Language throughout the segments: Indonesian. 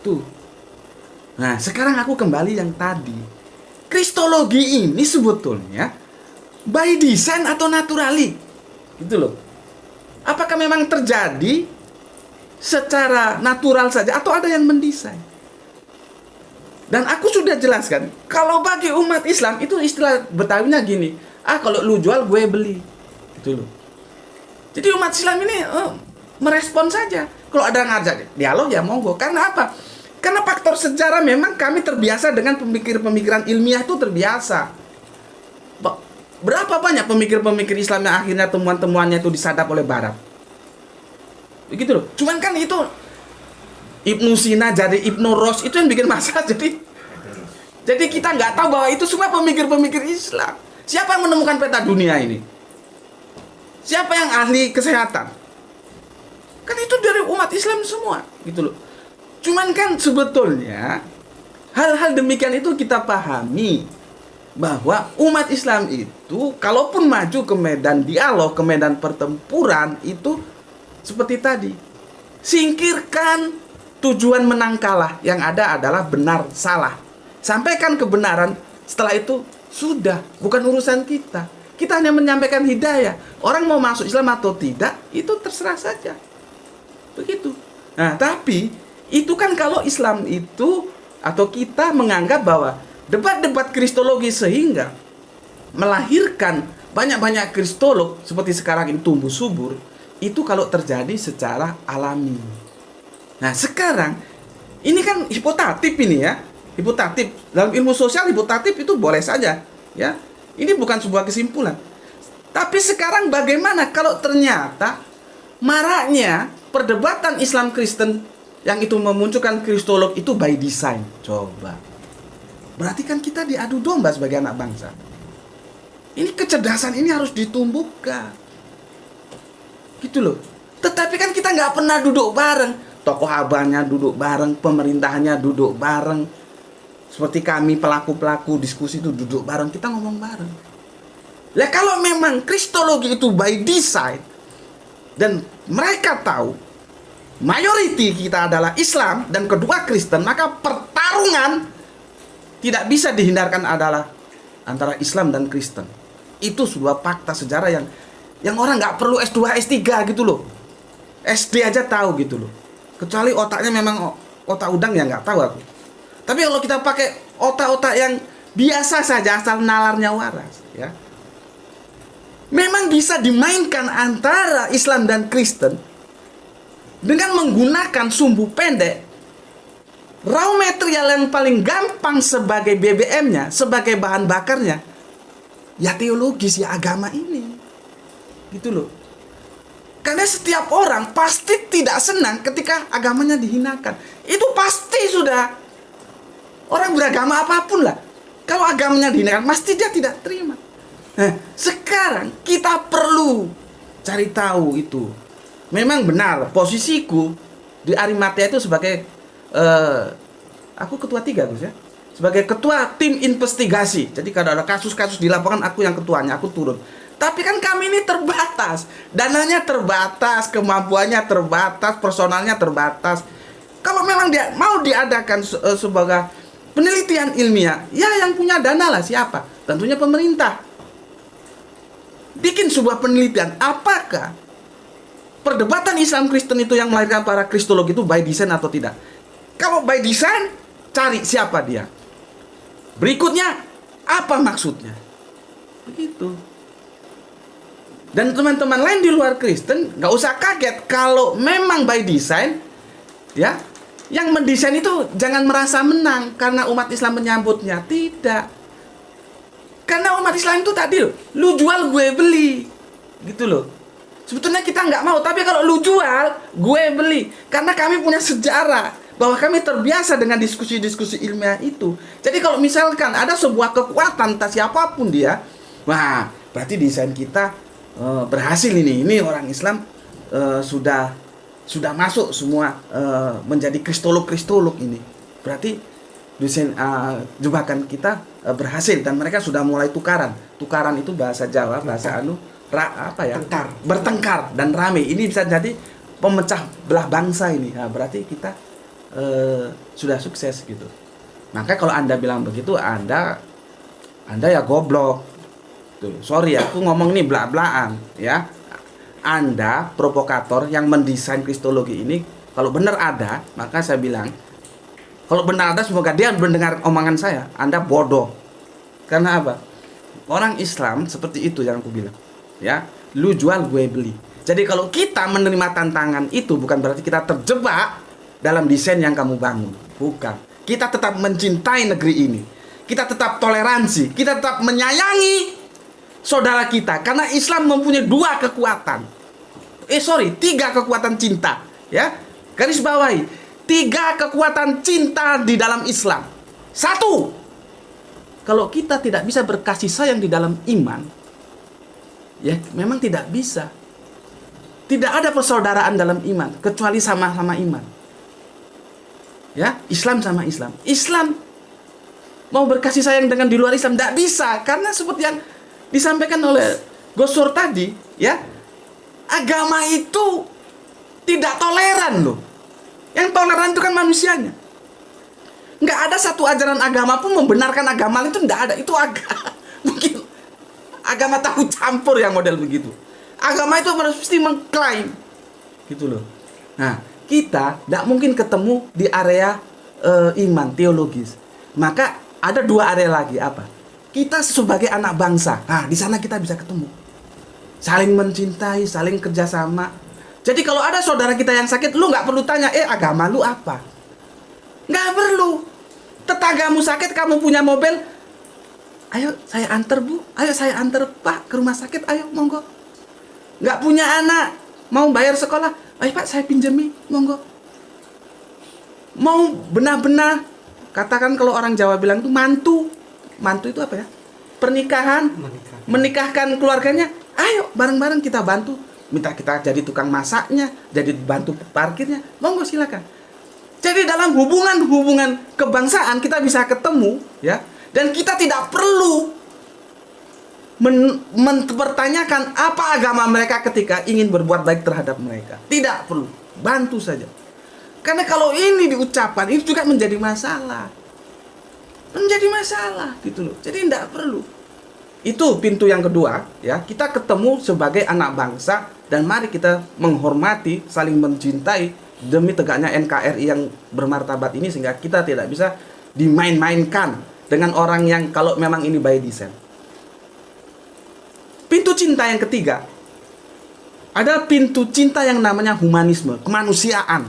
Tuh. Nah, sekarang aku kembali yang tadi. Kristologi ini sebetulnya by design atau naturally? Gitu loh. Apakah memang terjadi secara natural saja atau ada yang mendesain? Dan aku sudah jelaskan, kalau bagi umat Islam itu istilah Betawinya gini, kalau lu jual gue beli. Gitu loh. Jadi umat Islam ini merespon saja. Kalau ada ngajak dialog ya monggo. Karena apa? Karena faktor sejarah memang kami terbiasa dengan pemikiran ilmiah itu terbiasa. Berapa banyak pemikir-pemikir Islam yang akhirnya temuan-temuannya itu disadap oleh Barat. Begitu loh. Cuman kan itu Ibnu Sina jadi Ibnu Ros itu yang bikin masalah. Jadi kita nggak tahu bahwa itu semua pemikir-pemikir Islam. Siapa yang menemukan peta dunia ini? Siapa yang ahli kesehatan? Kan itu dari umat Islam semua, gitu loh. Cuman kan sebetulnya hal-hal demikian itu kita pahami bahwa umat Islam itu kalaupun maju ke medan dialog, ke medan pertempuran itu seperti tadi. Singkirkan tujuan menang kalah, yang ada adalah benar salah. Sampaikan kebenaran, setelah itu sudah bukan urusan kita. Kita hanya menyampaikan hidayah. Orang mau masuk Islam atau tidak, itu terserah saja. Begitu. Nah, tapi itu kan kalau Islam itu atau kita menganggap bahwa debat-debat kristologi sehingga melahirkan banyak-banyak kristolog seperti sekarang ini tumbuh subur, itu kalau terjadi secara alami. Nah, sekarang ini kan hipotatif ini ya. Hipotatif. Dalam ilmu sosial hipotatif itu boleh saja, ya. Ini bukan sebuah kesimpulan. Tapi sekarang bagaimana kalau ternyata maraknya perdebatan Islam Kristen yang itu memunculkan kristolog itu by design? Coba. Berarti kan kita diadu domba sebagai anak bangsa. Ini kecerdasan ini harus ditumbuhkan. Gitu loh. Tetapi kan kita nggak pernah duduk bareng. Tokoh abahnya duduk bareng, pemerintahannya duduk bareng. Seperti kami pelaku-pelaku diskusi itu duduk bareng, kita ngomong bareng. Lah kalau memang kristologi itu by design dan mereka tahu mayoriti kita adalah Islam dan kedua Kristen, maka pertarungan tidak bisa dihindarkan adalah antara Islam dan Kristen. Itu sebuah fakta sejarah yang orang nggak perlu S2, S3 gitu loh. SD aja tahu gitu loh. Kecuali otaknya memang otak udang ya nggak tahu aku. Tapi kalau kita pakai otak-otak yang biasa saja asal nalarnya waras, ya, memang bisa dimainkan antara Islam dan Kristen dengan menggunakan sumbu pendek, raw material yang paling gampang sebagai BBM-nya, sebagai bahan bakarnya, ya teologis, ya agama ini, gitu loh. Karena setiap orang pasti tidak senang ketika agamanya dihinakan. Itu pasti sudah. Orang beragama apapun lah, kalau agamanya dihinakan, pasti dia tidak terima. Nah, sekarang kita perlu cari tahu itu. Memang benar, posisiku di Arimatea itu sebagai, aku ketua 3 Gus ya. Sebagai ketua tim investigasi. Jadi kalau ada kasus-kasus di lapangan, aku yang ketuanya, aku turun. Tapi kan kami ini terbatas. Dananya terbatas, kemampuannya terbatas, personalnya terbatas. Kalau memang dia mau diadakan sebagai penelitian ilmiah, ya yang punya dana lah siapa? Tentunya pemerintah. Bikin sebuah penelitian, apakah perdebatan Islam Kristen itu yang melahirkan para kristolog itu by design atau tidak? Kalau by design, cari siapa dia. Berikutnya, apa maksudnya? Begitu. Dan teman-teman lain di luar Kristen nggak usah kaget kalau memang by design, ya. Yang mendesain itu jangan merasa menang karena umat Islam menyambutnya. Tidak. Karena umat Islam itu tadi loh, lu jual gue beli. Gitu loh. Sebetulnya kita nggak mau, tapi kalau lu jual, gue beli. Karena kami punya sejarah bahwa kami terbiasa dengan diskusi-diskusi ilmiah itu. Jadi kalau misalkan ada sebuah kekuatan entah siapapun dia, wah, berarti desain kita berhasil ini. Ini orang Islam sudah masuk semua menjadi kristolog ini. Berarti desain jebakan kita berhasil dan mereka sudah mulai tukaran. Tukaran itu bahasa Jawa, bahasa bertengkar dan rame. Ini bisa jadi pemecah belah bangsa ini. Nah, berarti kita sudah sukses gitu. Maka kalau Anda bilang begitu, Anda ya goblok. Tuh, sorry aku ngomong nih bla-blaan ya. Anda provokator yang mendesain kristologi ini, kalau benar ada, maka saya bilang, kalau benar ada, semoga dia mendengar omongan saya. Anda bodoh. Karena apa? Orang Islam seperti itu yang aku bilang. Ya, lu jual gue beli. Jadi kalau kita menerima tantangan itu, bukan berarti kita terjebak dalam desain yang kamu bangun. Bukan. Kita tetap mencintai negeri ini. Kita tetap toleransi. Kita tetap menyayangi saudara kita. Karena Islam mempunyai 2 kekuatan. 3 kekuatan cinta. Ya, garis bawahi. 3 kekuatan cinta di dalam Islam. 1, kalau kita tidak bisa berkasih sayang di dalam iman, ya memang tidak bisa. Tidak ada persaudaraan dalam iman kecuali sama-sama iman. Ya, Islam sama Islam. Islam mau berkasih sayang dengan di luar Islam tidak bisa, karena seperti yang disampaikan oleh Gosur tadi, ya, agama itu tidak toleran loh. Yang toleran itu kan manusianya. Nggak ada satu ajaran agama pun membenarkan agama itu, nggak ada. Itu mungkin agama tahu campur yang model begitu. Agama itu mesti mengklaim gitu loh. Nah, kita tidak mungkin ketemu di area iman teologis. Maka ada 2 area lagi. Apa? Kita sebagai anak bangsa. Nah, di sana kita bisa ketemu. Saling mencintai, saling kerjasama. Jadi kalau ada saudara kita yang sakit, lu nggak perlu tanya, agama lu apa? Nggak perlu. Tetanggamu sakit, kamu punya mobil, ayo saya antar bu, ayo saya antar pak ke rumah sakit, ayo monggo. Nggak punya anak, mau bayar sekolah, ayo pak saya pinjami, monggo. Mau benar-benar, katakan kalau orang Jawa bilang itu mantu. Mantu itu apa ya? Pernikahan, menikahkan keluarganya, ayo bareng-bareng kita bantu. Minta kita jadi tukang masaknya, jadi bantu parkirnya, monggo silakan. Jadi dalam hubungan kebangsaan kita bisa ketemu, ya, dan kita tidak perlu mempertanyakan apa agama mereka ketika ingin berbuat baik terhadap mereka. Tidak perlu, bantu saja. Karena kalau ini diucapkan, itu juga menjadi masalah, gitu loh. Jadi tidak perlu. Itu pintu yang kedua, ya. Kita ketemu sebagai anak bangsa dan mari kita menghormati, saling mencintai demi tegaknya NKRI yang bermartabat ini, sehingga kita tidak bisa dimain-mainkan dengan orang yang kalau memang ini by design. Pintu cinta yang ketiga adalah pintu cinta yang namanya humanisme, kemanusiaan.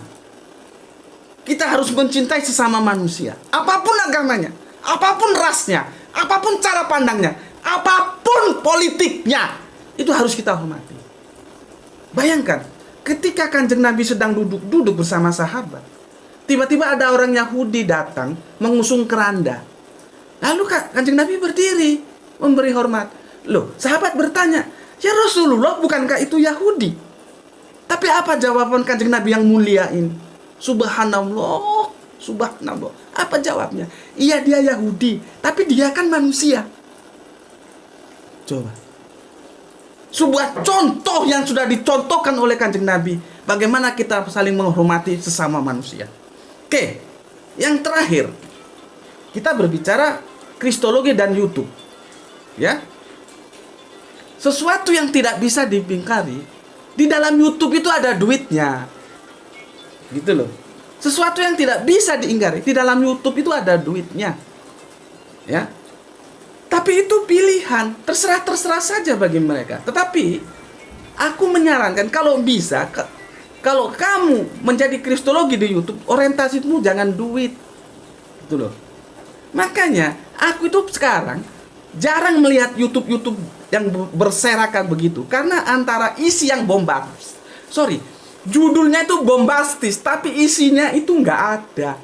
Kita harus mencintai sesama manusia, apapun agamanya, apapun rasnya, apapun cara pandangnya, apapun politiknya, itu harus kita hormati. Bayangkan, ketika Kanjeng Nabi sedang duduk bersama sahabat, tiba-tiba ada orang Yahudi datang mengusung keranda. Lalu Kanjeng Nabi berdiri memberi hormat. Loh, sahabat bertanya, ya Rasulullah, bukankah itu Yahudi? Tapi apa jawaban Kanjeng Nabi yang mulia ini? Subhanallah, subhanallah. Apa jawabnya? Iya, dia Yahudi, tapi dia kan manusia. Coba. Sebuah contoh yang sudah dicontohkan oleh Kanjeng Nabi, bagaimana kita saling menghormati sesama manusia. Oke, yang terakhir, kita berbicara kristologi dan YouTube. Ya. Sesuatu yang tidak bisa dipingkari, di dalam YouTube itu ada duitnya. Gitu loh. Sesuatu yang tidak bisa diingkari, di dalam YouTube itu ada duitnya. Ya. Tapi itu pilihan, terserah saja bagi mereka. Tetapi aku menyarankan kalau bisa, kalau kamu menjadi kristologi di YouTube, orientasimu jangan duit. Gitu loh. Makanya aku itu sekarang jarang melihat YouTube yang berserakan begitu, karena antara isi yang bombastis, judulnya itu bombastis, tapi isinya itu nggak ada,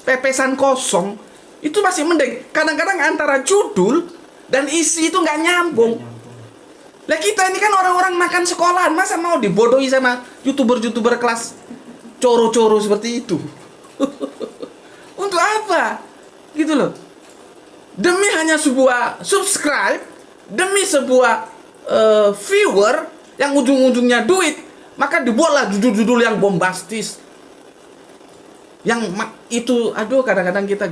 pepesan kosong. Itu masih mending. Kadang-kadang antara judul dan isi itu nggak nyambung. Lah kita ini kan orang-orang makan sekolahan, masa mau dibodohi sama youtuber kelas coro-coro seperti itu? Untuk apa? Gitu loh. Demi hanya sebuah subscribe, demi sebuah viewer yang ujung-ujungnya duit, maka dibuatlah judul-judul yang bombastis. Itu aduh, kadang-kadang kita,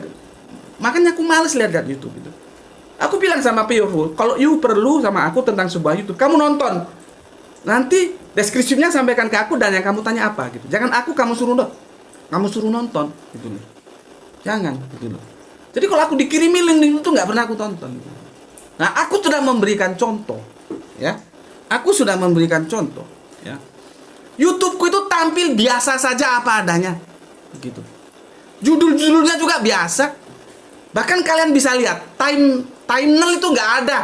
makanya aku males lihat YouTube itu. Aku bilang sama Pio, kalau you perlu sama aku tentang sebuah YouTube, kamu nonton. Nanti deskripsinya sampaikan ke aku dan yang kamu tanya apa gitu. Jangan kamu suruh nonton gitu loh. Jangan gitu loh. Jadi kalau aku dikirimi link itu nggak pernah aku tonton. Gitu. Nah, aku sudah memberikan contoh, ya. Aku sudah memberikan contoh, ya. YouTubeku itu tampil biasa saja apa adanya, gitu. Judul-judulnya juga biasa. Bahkan kalian bisa lihat thumbnail itu nggak ada,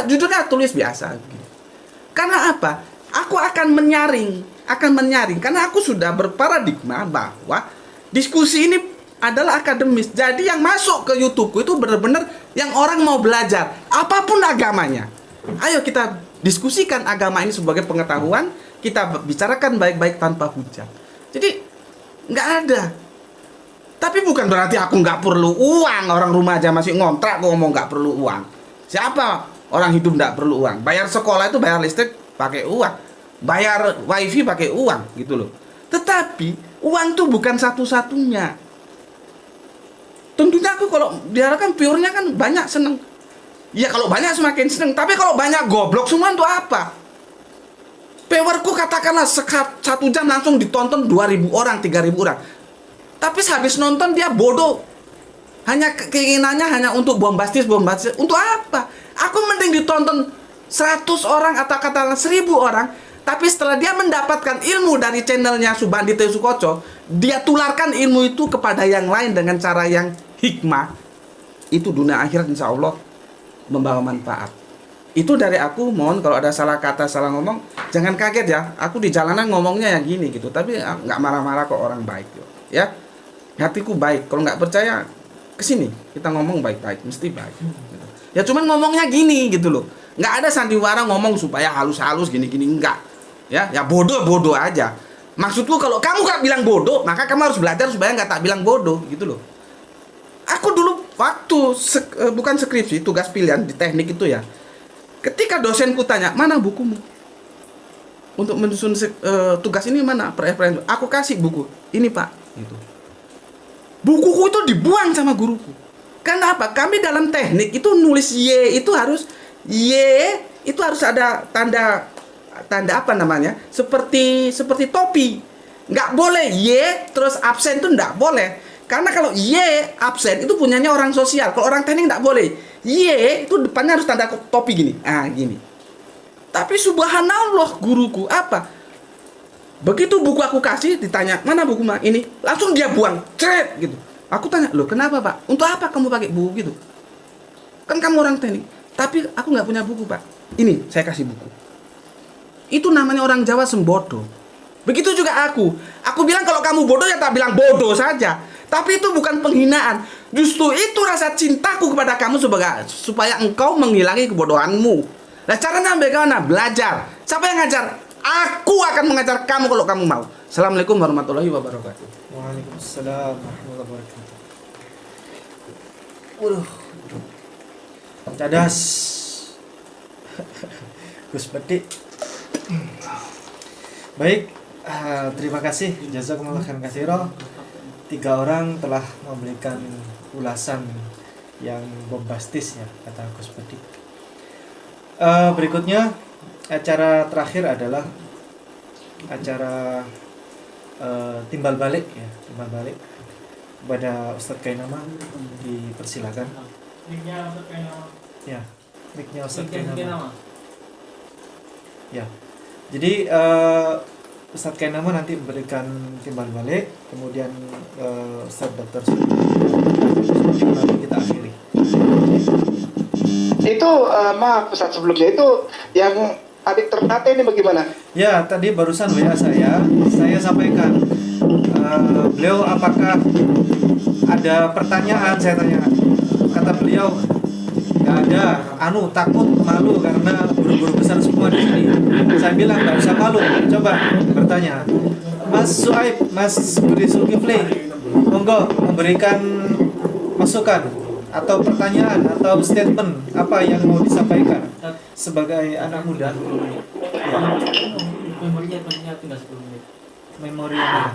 judulnya tulis biasa. Gitu. Karena apa? Aku akan menyaring, karena aku sudah berparadigma bahwa diskusi ini adalah akademis. Jadi yang masuk ke YouTubeku itu benar-benar yang orang mau belajar apapun agamanya. Ayo kita diskusikan agama ini sebagai pengetahuan, kita bicarakan baik-baik tanpa hujah. Jadi nggak ada. Tapi bukan berarti aku nggak perlu uang. Orang rumah aja masih ngontrak, aku ngomong nggak perlu uang. Siapa orang hidup nggak perlu uang? Bayar sekolah itu bayar listrik pakai uang, bayar wifi pakai uang, gitu loh. Tetapi uang tuh bukan satu-satunya. Tentunya aku kalau diarahkan pure-nya kan banyak seneng. Ya kalau banyak semakin seneng. Tapi kalau banyak goblok semua untuk apa? Viewerku katakanlah 1 jam langsung ditonton 2.000 orang, 3.000 orang. Tapi habis nonton dia bodoh. Hanya keinginannya hanya untuk bombastis. Untuk apa? Aku mending ditonton 100 orang atau katakanlah 1.000 orang. Tapi setelah dia mendapatkan ilmu dari channelnya Subandi Tesukoco, dia tularkan ilmu itu kepada yang lain dengan cara yang hikmah. Itu dunia akhirat insya Allah membawa manfaat. Itu dari aku, mohon kalau ada salah kata, salah ngomong, jangan kaget ya. Aku di jalanan ngomongnya yang gini gitu, tapi nggak marah-marah kok, orang baik ya. Hatiku baik, kalau nggak percaya kesini kita ngomong baik-baik, mesti baik. Gitu. Ya cuman ngomongnya gini gitu loh. Nggak ada sandiwara ngomong supaya halus-halus gini-gini, enggak. Ya bodoh aja. Maksudku kalau kamu nggak bilang bodoh, maka kamu harus belajar supaya nggak tak bilang bodoh gitu loh. Aku dulu waktu bukan skripsi, tugas pilihan di teknik itu ya. Ketika dosenku tanya, mana bukumu? Untuk menyusun tugas ini mana? Aku kasih buku. Ini Pak. Gitu. Bukuku itu dibuang sama guruku. Karena apa? Kami dalam teknik itu nulis Y itu harus ada tanda apa namanya? Seperti topi. Nggak boleh Y terus absen itu nggak boleh. Karena kalau Y absen itu punyanya orang sosial. Kalau orang teknik nggak boleh. Y itu depannya harus tanda topi gini. Gini. Tapi subhanallah guruku apa? Begitu buku aku kasih, ditanya, mana buku Mak? Ini. Langsung dia buang. Cret gitu. Aku tanya, loh kenapa Pak? Untuk apa kamu pakai buku gitu? Kan kamu orang teknik. Tapi aku nggak punya buku Pak. Ini, saya kasih buku. Itu namanya orang Jawa sembodo. Begitu juga aku. Aku bilang kalau kamu bodoh ya tak bilang bodoh saja. Tapi itu bukan penghinaan. Justru itu rasa cintaku kepada kamu supaya engkau menghilangi kebodohanmu. Nah caranya bagaimana? Belajar. Siapa yang ngajar? Aku akan mengajar kamu kalau kamu mau. Assalamualaikum warahmatullahi wabarakatuh. Waalaikumsalam warahmatullahi wabarakatuh. Cadas Gus Pedik. Baik, terima kasih jazakumullah khairan katsira. 3 orang telah memberikan ulasan yang bombastis ya, kata Gus Pedik. Berikutnya acara terakhir adalah acara timbal balik ya, timbal balik kepada Ustadz Kainama, dipersilakan. Mic-nya Ustadz Kainama. Ya, mic-nya Ustadz Kainama. Kainama. Ya. Jadi Ustadz Kainama nanti memberikan timbal balik, kemudian Ustadz Dr. nanti kita akhiri. Itu maaf Ustaz, sebelumnya itu yang adik ternate ini bagaimana? Ya, tadi barusan WA saya sampaikan beliau apakah ada pertanyaan, saya tanya. Kata beliau nggak ada, takut malu karena guru-guru besar semua di sini. Saya bilang nggak usah malu, coba bertanya. Mas Suaib, Mas Budi Zulkifli, monggo memberikan masukan atau pertanyaan atau statement apa yang mau disampaikan sebagai anak muda. Ya. Memorinya tinggal 10 menit. Memori yang mana?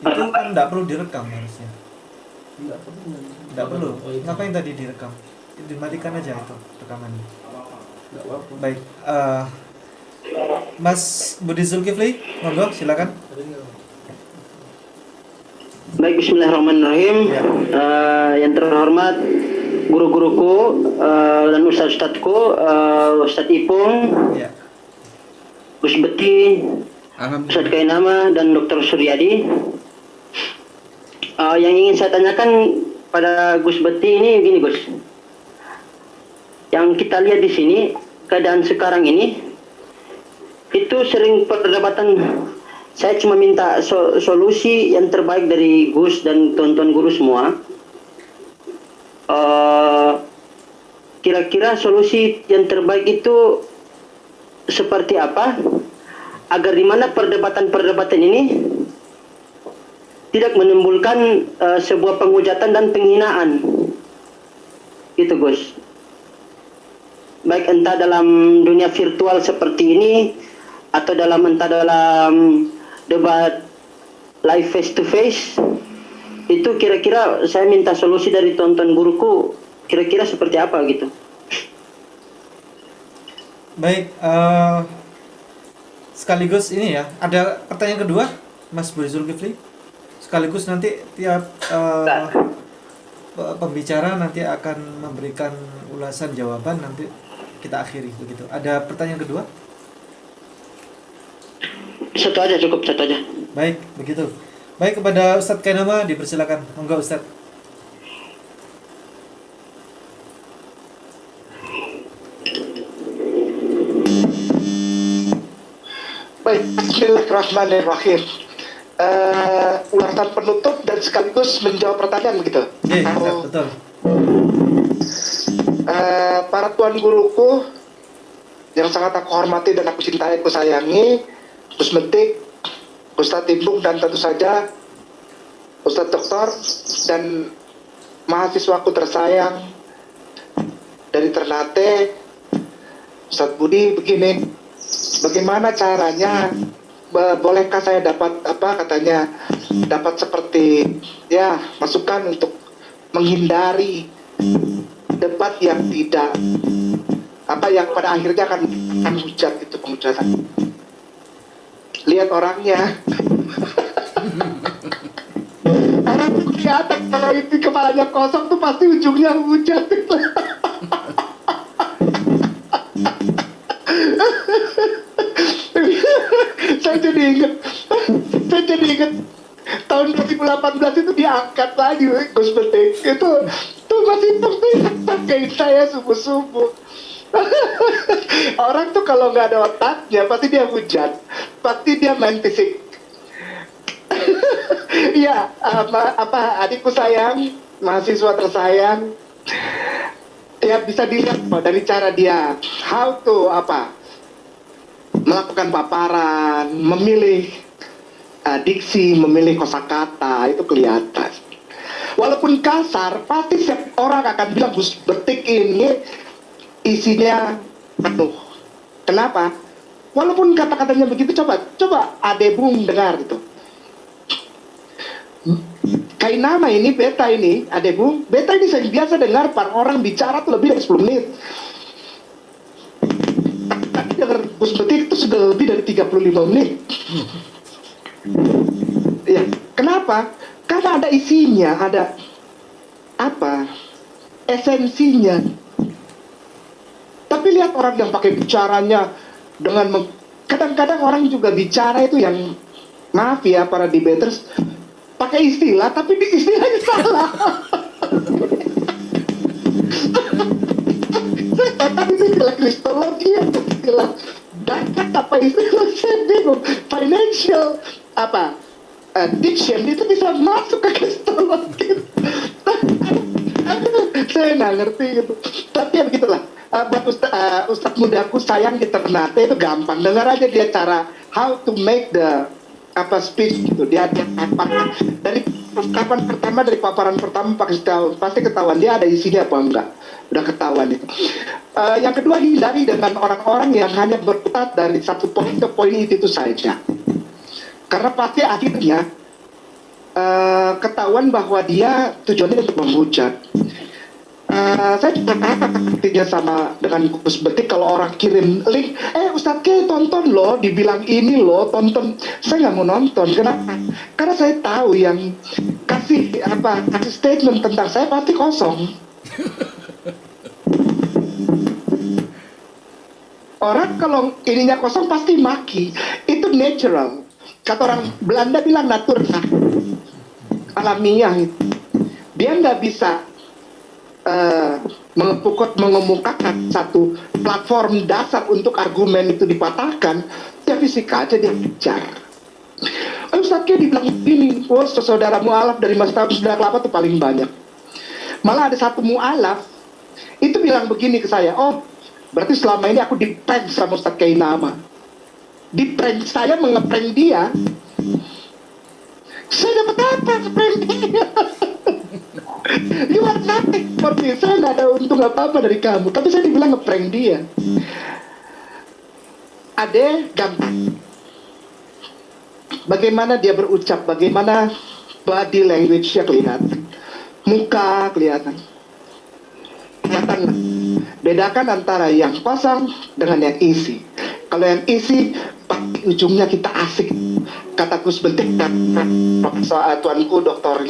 Itu kan tidak perlu direkam harusnya. Tidak perlu. Ngapain tadi direkam? Dimatikan aja itu rekamannya. Baik, Mas Budi Zulkifli, monggo silakan. Baik, bismillahirrahmanirrahim. Ya. Yang terhormat guru-guruku dan ustadz-ustadzku, Ustadz Ipung, Ya. Gus Beti, Alhamdulillah. Ustadz Kainama, dan Dr. Suryadi. Yang ingin saya tanyakan pada Gus Beti ini gini, Gus. Yang kita lihat di sini, keadaan sekarang ini, itu sering perdebatan. Saya cuma minta solusi yang terbaik dari Gus dan tuan-tuan guru semua. Kira-kira solusi yang terbaik itu seperti apa agar di mana perdebatan-perdebatan ini tidak menimbulkan sebuah penghujatan dan penghinaan. Itu Gus. Baik entah dalam dunia virtual seperti ini atau entah dalam debat live face to face, itu kira-kira saya minta solusi dari tonton guruku, kira-kira seperti apa gitu. Baik, sekaligus ini ya, ada pertanyaan kedua, Mas Budi Zulkifli. Sekaligus nanti tiap pembicara nanti akan memberikan ulasan jawaban, nanti kita akhiri begitu. Ada pertanyaan kedua? Satu aja cukup, satu aja. Baik, begitu. Baik, kepada Ustadz Kainama dipersilakan. Monggo Ustadz. Baik, bismillahirrahmanirrahim. Ulasan penutup dan sekaligus menjawab pertanyaan begitu. Iya, Ustadz, betul. Para tuan guruku yang sangat aku hormati dan aku cintai, aku sayangi, Gus Metik, Ustadz Timbung, dan tentu saja Ustadz Doktor dan mahasiswaku tersayang dari Ternate, Ustadz Budi. Begini, bagaimana caranya? Bolehkah saya dapat dapat seperti ya masukan untuk menghindari debat yang tidak yang pada akhirnya akan hujat itu, penghujatan. Lihat orangnya. Orang kelihatan kalau itu kepalanya kosong tuh pasti ujungnya hujat. Saya jadi ingat tahun 2018 itu diangkat lagi Gus Betik. Itu masih pakai saya subuh-subuh. Orang tuh kalau nggak ada otaknya pasti dia hujat, pasti dia main fisik. Ya, adikku sayang, mahasiswa tersayang, ya bisa dilihat dari cara dia how to melakukan paparan, memilih diksi, memilih kosakata, itu kelihatan. Walaupun kasar, pasti setiap orang akan bilang Gus Betik ini isinya penuh. Kenapa? Walaupun kata-katanya begitu, coba Ade Bung dengar gitu. Kainama ini, beta ini, Ade Bung, beta ini saya biasa dengar para orang bicara tuh lebih dari 10 menit. Tapi dengar Gus Betik itu sudah lebih dari 35 menit. Ya, kenapa? Karena ada isinya, ada esensinya. Tapi lihat orang yang pakai bicaranya dengan kadang-kadang orang juga bicara itu yang, maaf ya para debaters, pakai istilah tapi di istilahnya salah. Tapi itu istilah kristologi atau istilah dapat apa istilah, saya bingung. Financial diction itu bisa masuk ke kristologi. Saya nggak ngerti gitu. Tapi ya begitulah. Buat Ustadz mudaku sayang di Ternate itu gampang. Dengar aja dia cara how to make the speech gitu. Dia dari paparan pertama pasti ketahuan dia ada isinya apa enggak. Udah ketahuan itu. Yang kedua, hindari dengan orang-orang yang hanya berkutat dari satu poin ke poin itu saja. Karena pasti akhirnya ketahuan bahwa dia tujuannya untuk menghujat. Saya juga artinya sama dengan Gus Betik, kalau orang kirim link, Ustadz K tonton loh, dibilang ini loh, tonton. Saya nggak mau nonton. Kenapa? Karena saya tahu yang kasih statement tentang saya pasti kosong. Orang kalau ininya kosong pasti maki. Itu natural. Kata orang Belanda bilang naturnya, alamiah itu. Dia nggak bisa mengemukakan satu platform dasar untuk argumen itu dipatahkan. Dia fisik aja dia bicar. Ustadznya dibilang begini, saudara mu'alaf dari Masjid Sunda Kelapa itu paling banyak. Malah ada satu mu'alaf itu bilang begini ke saya, oh berarti selama ini aku di-prank sama Ustadz Kiai Nama. Di-prank, saya menge-prank dia. Saya dapat apa nge-prank dia? You are nothing for me. Saya nggak ada untung apa-apa dari kamu. Tapi saya dibilang nge-prank dia. Ade gampang. Bagaimana dia berucap, bagaimana body language-nya kelihatan, muka kelihatan. Kelihatan. Bedakan antara yang kosong dengan yang isi. Kalau yang isi, pasti ujungnya kita asik. Kata Gus Betik dan tuanku Dr.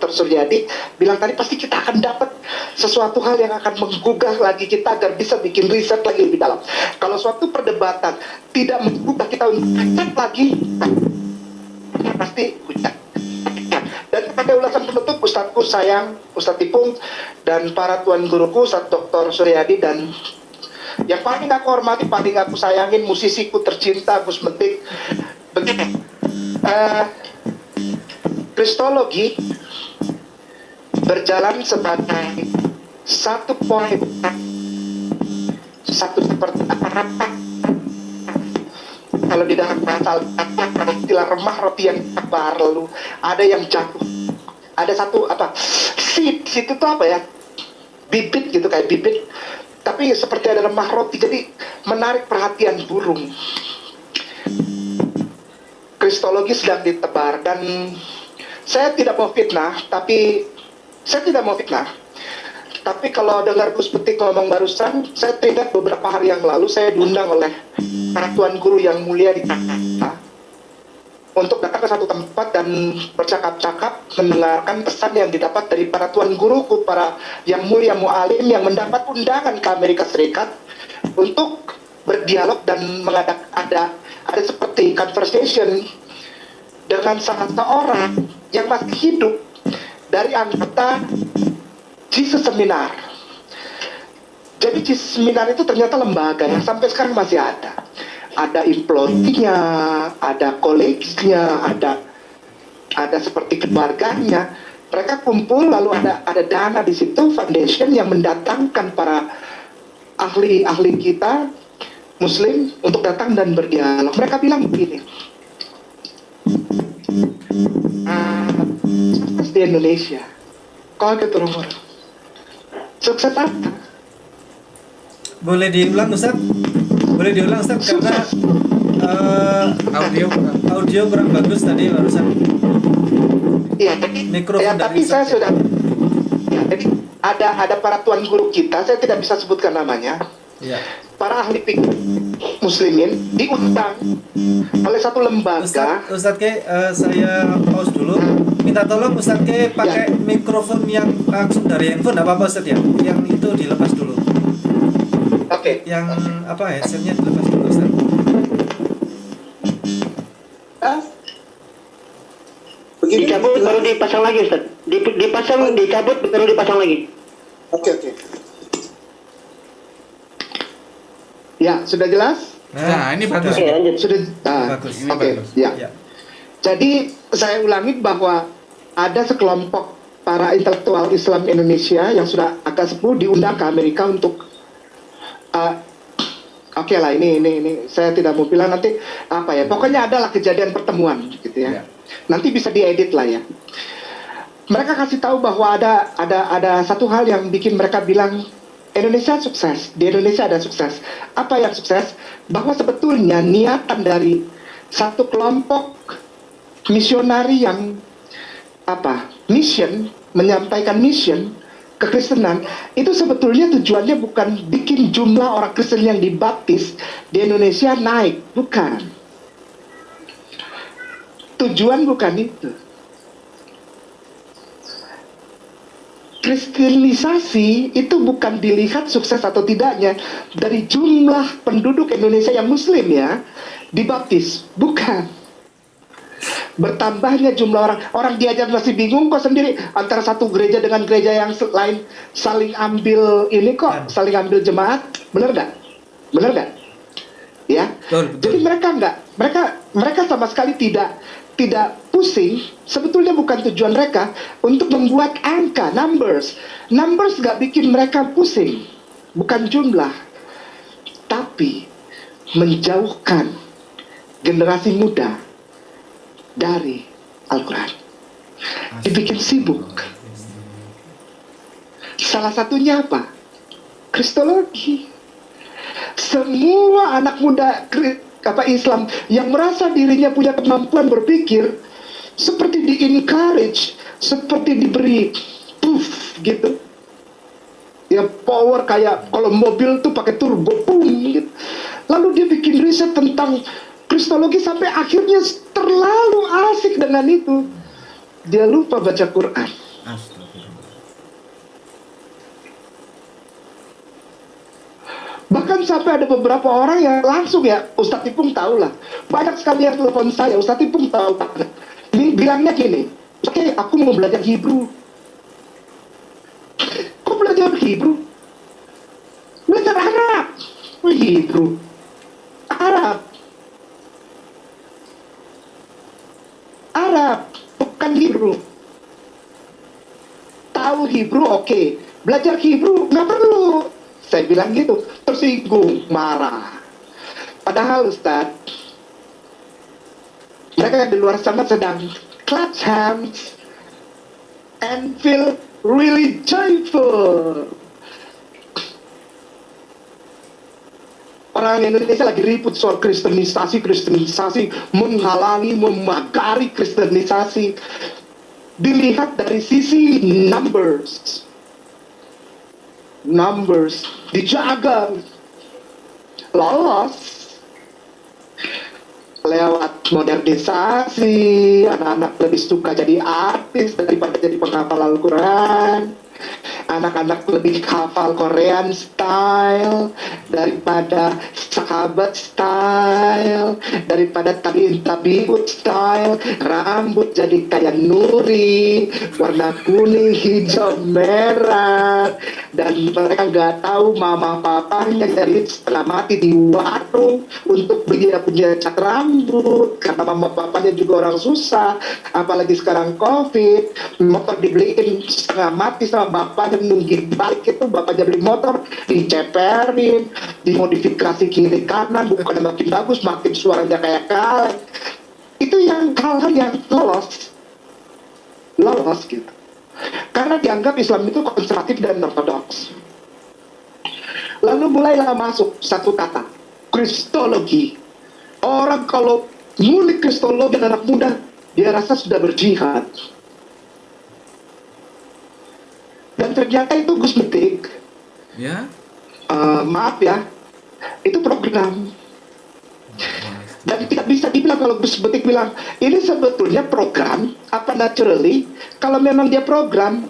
Suryadi bilang tadi, pasti kita akan dapat sesuatu hal yang akan menggugah lagi kita agar bisa bikin riset lagi lebih dalam. Kalau suatu perdebatan tidak menggugah kita untuk riset lagi, pasti hujan. Dan pada ulasan penutup, Ustadzku sayang, Ustadz Ipung, dan para tuan guruku, Ustadz Dr. Suryadi, dan yang paling aku hormati, paling aku sayangin, musisiku tercinta, Gus Betik. Begini, kristologi berjalan sebagai satu poin, satu seperti apa? Kalau di dalam bahasa istilah remah roti yang tebar, lalu ada yang jatuh, ada satu seed itu tuh apa ya, bibit gitu, kayak bibit, tapi seperti ada remah roti, jadi menarik perhatian burung. Kristologi sedang ditebar, dan saya tidak mau fitnah, tapi kalau dengar Gus Betik ngomong barusan, saya teringat beberapa hari yang lalu saya diundang oleh para tuan guru yang mulia di Jakarta untuk datang ke satu tempat dan bercakap-cakap, mendengarkan pesan yang didapat dari para tuan guruku, para yang mulia mu'alim yang mendapat undangan ke Amerika Serikat untuk berdialog dan ada seperti conversation dengan salah seorang yang masih hidup dari anggota Jesus Seminar. Jadi Jesus Seminar itu ternyata lembaga yang sampai sekarang masih ada. Ada employee-nya, ada kolegisnya, ada seperti keluarganya. Mereka kumpul, lalu ada dana di situ, foundation yang mendatangkan para ahli-ahli kita Muslim untuk datang dan berdialog. Mereka bilang begini, sukses di Indonesia, kalau gitu rumor. Sukses apa? Boleh diulang Ustaz? Boleh diulang Ustaz, karena audio kurang bagus tadi barusan. Iya, Mikrofon ya, tapi dari saya Ustaz. sudah. Ya, jadi ada para tuan guru kita, saya tidak bisa sebutkan namanya. Ya. Para ahli fikih muslimin diundang oleh satu lembaga. Ustadz K, saya pause dulu. Minta tolong Ustadz K pakai mikrofon yang langsung dari handphone, apa Ustadz ya? Yang itu dilepas dulu. Oke. Yang headsetnya dilepas dulu Ustadz. Begini. Dicabut baru dipasang lagi Ustaz. Dicabut baru dipasang lagi. Oke. Ya, sudah jelas? Nah, ini bagus. Oke, lanjut. Sudah. Bagus. Ini Oke. bagus. Ya. Ya. Jadi saya ulangi bahwa ada sekelompok para intelektual Islam Indonesia yang sudah agak sepuh diundang ke Amerika untuk oke lah, ini saya tidak mau bilang nanti apa ya, pokoknya adalah kejadian pertemuan gitu ya. Nanti bisa diedit lah ya. Mereka kasih tahu bahwa ada satu hal yang bikin mereka bilang Indonesia sukses, di Indonesia ada sukses. Apa yang sukses? Bahwa sebetulnya niatan dari satu kelompok misionari yang mission, menyampaikan mission kekristenan, itu sebetulnya tujuannya bukan bikin jumlah orang Kristen yang dibaptis di Indonesia naik, bukan. Tujuan bukan itu. Kristenisasi itu bukan dilihat sukses atau tidaknya dari jumlah penduduk Indonesia yang Muslim ya dibaptis, bukan. Bertambahnya jumlah orang diajar masih bingung kok sendiri antara satu gereja dengan gereja yang lain saling ambil ini kok, saling ambil jemaat, benar nggak? Ya. Betul. Jadi mereka sama sekali tidak pusing. Sebetulnya bukan tujuan mereka untuk membuat angka, numbers nggak bikin mereka pusing, bukan jumlah, tapi menjauhkan generasi muda dari Al-Quran. Dibikin sibuk. Salah satunya apa? Kristologi. Semua anak muda Islam yang merasa dirinya punya kemampuan berpikir seperti di-encourage, seperti diberi puff gitu. Ya power kayak kalau mobil tuh pakai turbo, boom gitu. Lalu dia bikin riset tentang Kristologi sampai akhirnya terlalu asik dengan itu. Dia lupa baca Quran. Bahkan sampai ada beberapa orang yang langsung ya, Ustadz Ipung tahu lah. Banyak sekali yang telepon saya, Ustadz Ipung tahu. Ini bilangnya gini, oke, aku mau belajar Hebrew. Kok belajar Hebrew? Belajar Arab. Hebrew. Arab, bukan Hebrew. Tahu Hebrew oke. Belajar Hebrew nggak perlu. Saya bilang gitu, tersinggung, marah. Padahal Ustadz, mereka yang di luar sana sedang clap hands and feel really joyful. Orang Indonesia lagi ribut soal kristenisasi, menghalangi, memagari kristenisasi. Dilihat dari sisi numbers, dijaga, lolos lewat modernisasi. Anak-anak lebih suka jadi artis daripada jadi penghafal Al-Quran. Anak-anak lebih hafal Korean style daripada sahabat style, daripada tabi'ut style. Rambut jadi kayak nuri, warna kuning, hijau, merah. Dan mereka nggak tahu mama papanya dari setelah mati di warung untuk beli punya cat rambut, karena mama papanya juga orang susah. Apalagi sekarang COVID, motor dibeliin setengah mati sama bapaknya, nunggu balik itu bapaknya beli motor, diceperin, dimodifikasi kiri kanan, bukan makin bagus, makin suaranya kayak kaleng. Itu yang hal-hal yang lolos gitu. Karena dianggap Islam itu konservatif dan ortodoks. Lalu mulailah masuk satu kata, Kristologi. Orang kalau ngulik Kristologi dan anak muda, dia rasa sudah berjihad. Dan ternyata itu Gus Metik. Ya. Maaf ya, itu program. Dan tidak bisa dibilang kalau Gus Metik bilang ini sebetulnya program apa naturally. Kalau memang dia program,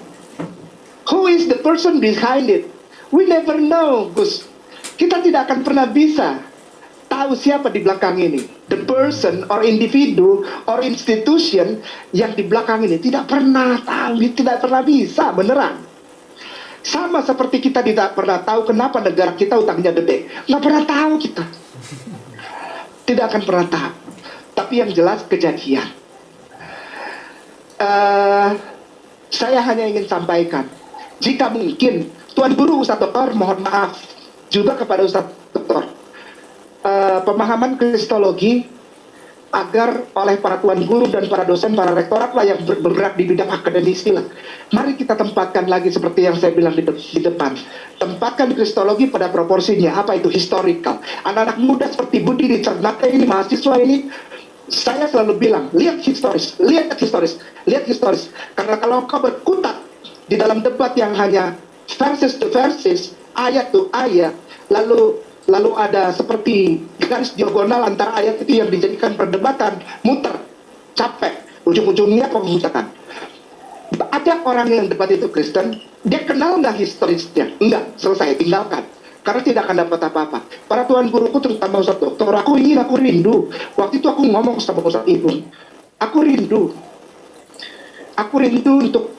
who is the person behind it? We never know, Gus. Kita tidak akan pernah bisa tahu siapa di belakang ini. The person or individu or institution yang di belakang ini tidak pernah tahu, tidak pernah bisa, beneran. Sama seperti kita tidak pernah tahu kenapa negara kita utangnya gede. Nggak pernah tahu kita. Tidak akan pernah tahu. Tapi yang jelas kejadian. Saya hanya ingin sampaikan, jika mungkin Tuan Guru Ustadz Dr. mohon maaf juga kepada Ustadz Dr. Pemahaman Kristologi agar oleh para tuan guru dan para dosen, para rektorat lah yang bergerak di bidang akademisi lah. Mari kita tempatkan lagi seperti yang saya bilang di depan. Tempatkan Kristologi pada proporsinya. Apa itu? Historical. Anak-anak muda seperti Budi di Ternate ini, mahasiswa ini, saya selalu bilang, lihat historis. Karena kalau kau berkutat di dalam debat yang hanya verses to verses, ayat to ayat, lalu ada seperti garis diagonal antara ayat itu yang dijadikan perdebatan, muter, capek, ujung-ujungnya penghujatan. Ada orang yang debat itu Kristen, dia kenal nggak historisnya? Enggak, selesai, tinggalkan. Karena tidak akan dapat apa-apa. Para tuan guruku, terutama Ustaz Doktor, aku rindu. Waktu itu aku ngomong sama Ustaz Ibnu, aku rindu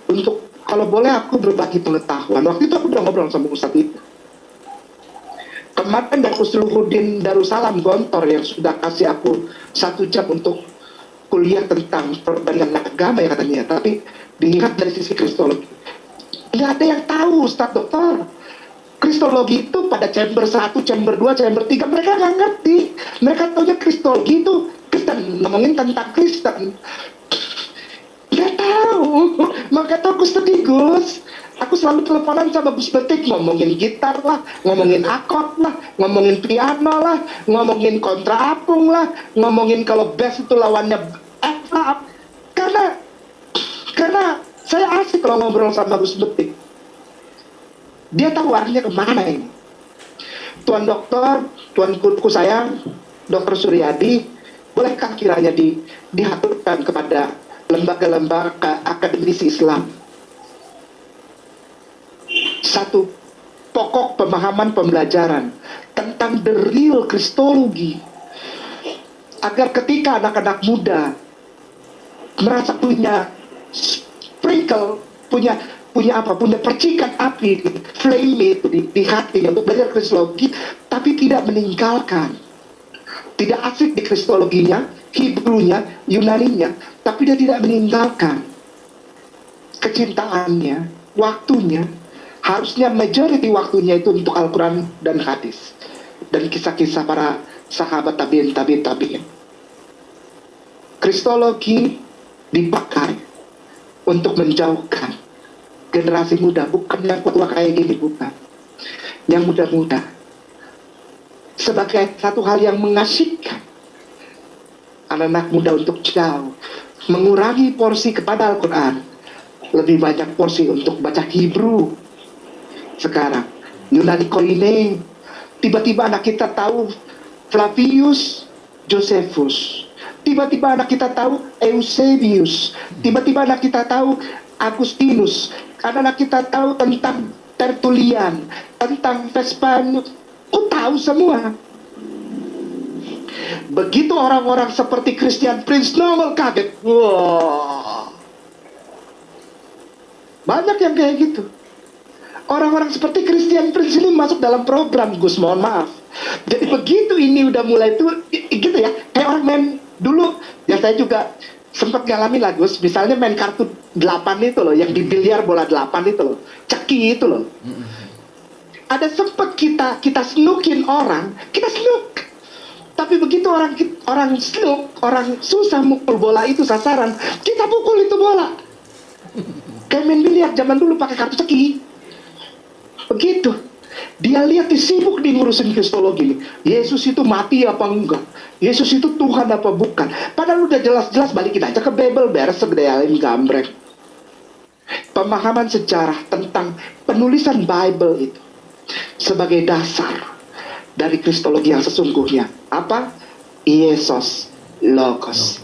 untuk kalau boleh aku berbagi pengetahuan. Waktu itu aku udah ngobrol sama Ustaz Ibnu. Kemarin dari Usluhuddin Darussalam Gontor yang sudah kasih aku 1 jam untuk kuliah tentang perbandingan agama ya katanya, tapi dilihat dari sisi kristologi. Nggak ada yang tahu Ustaz Doktor. Kristologi itu pada chamber 1, chamber 2, chamber 3 mereka nggak ngerti. Mereka taunya kristologi itu Kristen, ngomongin tentang Kristen. Nggak tahu. Maka tuh aku sedih Gus. Aku selalu teleponan sama Gus Betik, ngomongin gitar lah, ngomongin akord lah, ngomongin piano lah, ngomongin kontraapung lah, ngomongin kalau bass itu lawannya F lah. Karena saya asik kalau ngobrol sama Gus Betik. Dia tahu arahnya kemana ini. Tuan Doktor, Tuan Guruku sayang, Dr. Suryadi, bolehkah kiranya diaturkan kepada lembaga-lembaga akademisi Islam satu pokok pemahaman pembelajaran tentang the real Kristologi, agar ketika anak-anak muda merasa punya sprinkle, punya percikan api, flame itu di hati untuk belajar Kristologi, tapi tidak meninggalkan, tidak asik di Kristologinya, Hebrunya, Yunaninya, tapi dia tidak meninggalkan kecintaannya, waktunya. Harusnya majority waktunya itu untuk Al-Quran dan hadis dan kisah-kisah para sahabat tabi'in. Kristologi dipakai untuk menjauhkan generasi muda, bukan yang tua kayak gini, bukan. Yang muda-muda. Sebagai satu hal yang mengasyikkan anak-anak muda untuk jauh. Mengurangi porsi kepada Al-Quran. Lebih banyak porsi untuk baca Hebrew. Sekarang, Yunani Koine. Tiba-tiba anak kita tahu Flavius Josephus. Tiba-tiba anak kita tahu Eusebius. Tiba-tiba anak kita tahu Agustinus. Anak kita tahu tentang Tertullian, tentang Vespasianus. Tahu semua. Begitu orang-orang seperti Christian Prince nongol kaget. Wah. Banyak yang kayak gitu. Orang-orang seperti Christian Prince ini masuk dalam program, Gus, mohon maaf. Jadi begitu ini udah mulai itu gitu ya. Kayak orang main dulu, ya saya juga sempat ngalamin lah Gus, misalnya main kartu 8 itu loh, yang di biliar bola 8 itu loh, ceki itu loh. Ada sempat kita snook-in orang, kita snook. Tapi begitu orang snook, orang susah mukul bola itu sasaran, kita pukul itu bola. Kayak main biliar zaman dulu pakai kartu ceki. Begitu. Dia lihat sibuk di ngurusin kristologi. Yesus itu mati apa enggak? Yesus itu Tuhan apa bukan? Padahal udah jelas-jelas balikin aja ke Bible, beres segede alim gambreng. Pemahaman sejarah tentang penulisan Bible itu sebagai dasar dari kristologi yang sesungguhnya. Apa? Yesus Logos.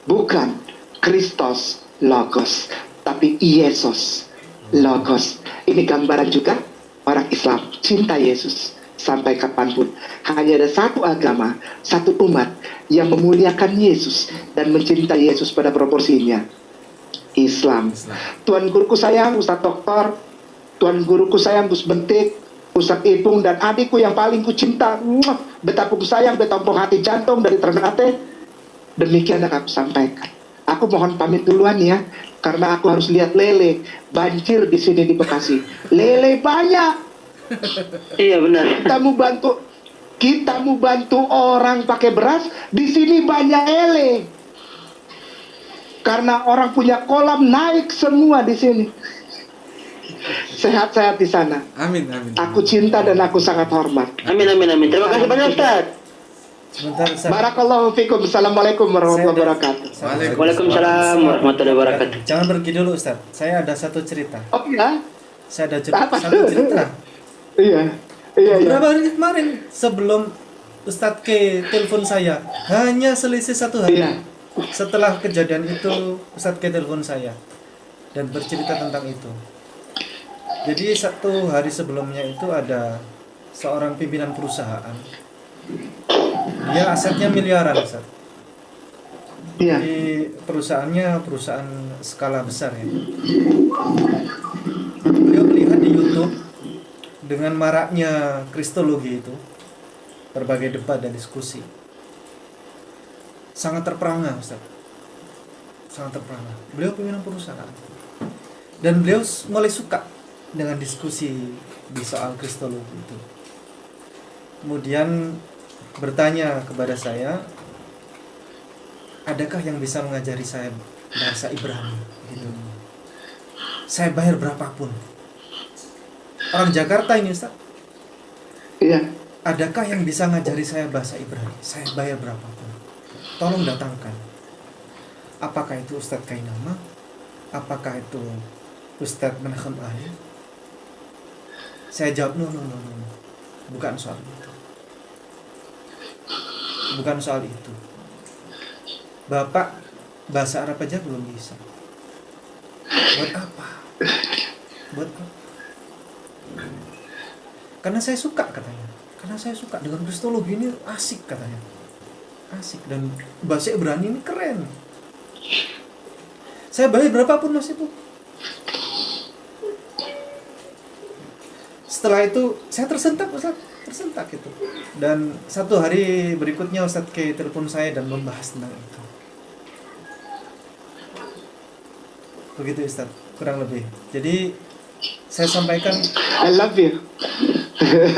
Bukan Kristos Logos, tapi Yesus Logos. Ini gambaran juga orang Islam cinta Yesus sampai kapanpun. Hanya ada satu agama, satu umat yang memuliakan Yesus dan mencintai Yesus pada proporsinya. Islam. Tuan guruku sayang Ustaz Doktor, Tuan guruku sayang Gus Bentik, Ustaz Ipung dan adikku yang paling ku cinta, betapung sayang, betampung hati jantung dari Ternate. Demikian yang aku sampaikan. Aku mohon pamit duluan ya, karena aku harus lihat lele banjir di sini di Bekasi. Lele banyak. Iya benar. Kita mau bantu orang pakai beras, di sini banyak lele. Karena orang punya kolam naik semua di sini. Sehat-sehat di sana. Amin, amin. Aku cinta dan aku sangat hormat. Amin. Terima kasih banyak Ustaz. Sebentar Ustaz. Barakallahu fikum. Assalamualaikum warahmatullahi wabarakatuh. Waalaikumsalam warahmatullahi wabarakatuh. Jangan pergi dulu Ustaz. Saya ada satu cerita. Oh iya? Saya ada Apa? satu cerita. Iya. Iya, iya. Berapa hari kemarin sebelum Ustadz K telepon saya, hanya selisih 1 hari. Iya. Setelah kejadian itu Ustadz K telepon saya dan bercerita tentang itu. Jadi 1 hari sebelumnya itu ada seorang pimpinan perusahaan. Dia asetnya miliaran, Ustaz. Iya. Jadi perusahaannya perusahaan skala besar ya. Beliau melihat di YouTube dengan maraknya kristologi itu, berbagai debat dan diskusi, sangat terperangah, Ustaz. Sangat terperangah. Beliau pimpinan perusahaan dan beliau mulai suka dengan diskusi di soal kristologi itu. Kemudian bertanya kepada saya, adakah yang bisa mengajari saya bahasa Ibrani gitu. Saya bayar berapapun. Orang Jakarta ini, Ustaz. Iya. Adakah yang bisa ngajari saya bahasa Ibrani? Saya bayar berapapun. Tolong datangkan. Apakah itu Ustadz Kainama? Apakah itu Ustadz Menachem Ali? Saya jawab, no. Bukan soal itu. Bukan soal itu. Bapak bahasa Arab aja belum bisa. Buat apa? Buat apa? Karena saya suka katanya. Karena saya suka dengan kristologi ini, asik katanya. Asik, dan bahasa Ibrani ini keren. Saya bayar berapapun Mas itu. Setelah itu saya tersentak, Ustaz. Tersentak itu. Dan 1 hari berikutnya Ustadz K telepon saya dan membahas tentang itu. Begitu Ustadz, kurang lebih. Jadi saya sampaikan, I love you.